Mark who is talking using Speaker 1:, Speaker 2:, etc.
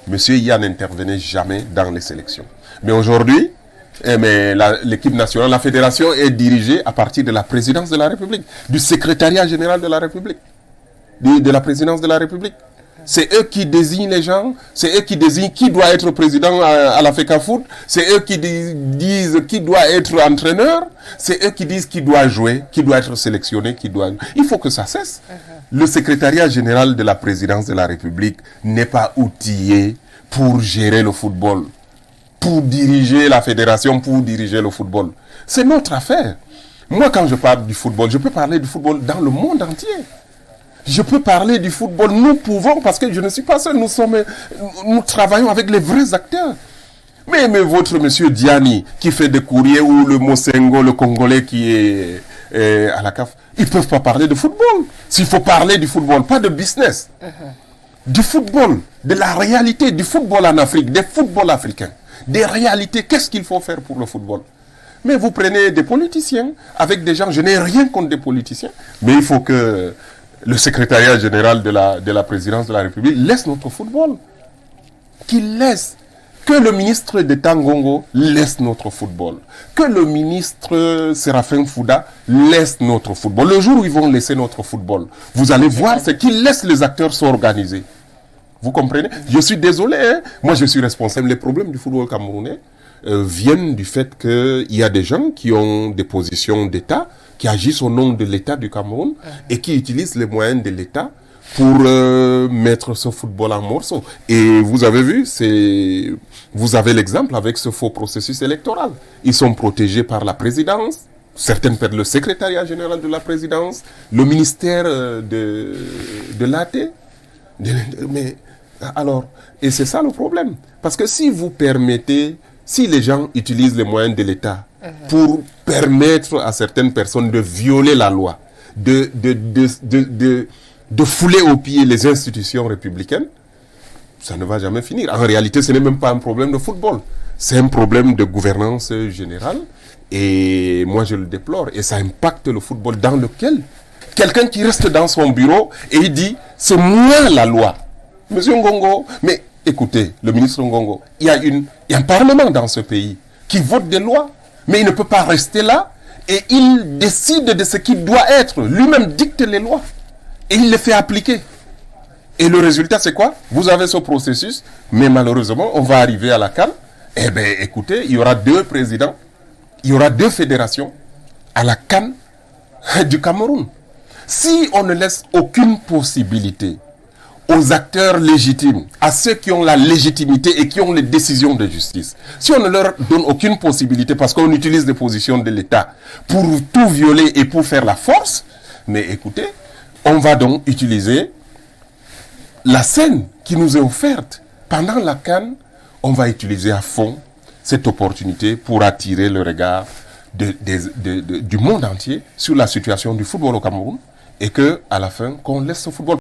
Speaker 1: Monsieur Iya n'intervenait jamais dans les sélections. Mais aujourd'hui, l'équipe nationale, la fédération est dirigée à partir de la présidence de la République, du secrétariat général de la République, de la présidence de la République. C'est eux qui désignent les gens, c'est eux qui désignent qui doit être président à la FECAFOOT, c'est eux qui disent qui doit être entraîneur, c'est eux qui disent qui doit jouer, qui doit être sélectionné, qui doit... Il faut que ça cesse. Le secrétariat général de la présidence de la République n'est pas outillé pour gérer le football, pour diriger la fédération, pour diriger le football. C'est notre affaire. Moi, quand je parle du football, je peux parler du football dans le monde entier. Je peux parler du football. Nous pouvons, parce que je ne suis pas seul, nous travaillons avec les vrais acteurs. Mais votre monsieur Diani, qui fait des courriers, ou le Mosengo, le Congolais qui est à la CAF, ils ne peuvent pas parler de football. S'il faut parler du football, pas de business. Du football, de la réalité du football en Afrique, des footballs africains. Des réalités, qu'est-ce qu'il faut faire pour le football? Mais vous prenez des politiciens, avec des gens, je n'ai rien contre des politiciens, mais il faut que le secrétariat général de la présidence de la République laisse notre football. Qu'il laisse. Que le ministre d'État Ngongo laisse notre football. Que le ministre Séraphin Fouda laisse notre football. Le jour où ils vont laisser notre football, vous allez voir, c'est qu'ils laissent les acteurs s'organiser. Vous comprenez? Je suis désolé, hein? Moi je suis responsable. Les problèmes du football camerounais viennent du fait qu'il y a des gens qui ont des positions d'État, qui agissent au nom de l'État du Cameroun et qui utilisent les moyens de l'État pour mettre ce football en morceaux. Et vous avez vu, vous avez l'exemple avec ce faux processus électoral. Ils sont protégés par la présidence, certaines par le secrétariat général de la présidence, le ministère de l'AT. Mais alors, et c'est ça le problème. Parce que si vous permettez, si les gens utilisent les moyens de l'État pour permettre à certaines personnes de violer la loi, de fouler aux pieds les institutions républicaines, ça ne va jamais finir. En réalité, ce n'est même pas un problème de football. C'est un problème de gouvernance générale. Et moi, je le déplore. Et ça impacte le football dans lequel quelqu'un qui reste dans son bureau et il dit, c'est moi la loi. Monsieur Ngongo, mais écoutez, le ministre Ngongo, il y a un parlement dans ce pays qui vote des lois. Mais il ne peut pas rester là et il décide de ce qui doit être. Lui-même dicte les lois. Et il les fait appliquer. Et le résultat, c'est quoi? Vous avez ce processus, mais malheureusement, on va arriver à la CAN. Eh bien, écoutez, il y aura 2 présidents, il y aura 2 fédérations à la CAN du Cameroun. Si on ne laisse aucune possibilité aux acteurs légitimes, à ceux qui ont la légitimité et qui ont les décisions de justice, si on ne leur donne aucune possibilité parce qu'on utilise des positions de l'État pour tout violer et pour faire la force, mais écoutez, on va donc utiliser la scène qui nous est offerte pendant la CAN. On va utiliser à fond cette opportunité pour attirer le regard du monde entier sur la situation du football au Cameroun et que, à la fin, qu'on laisse ce football.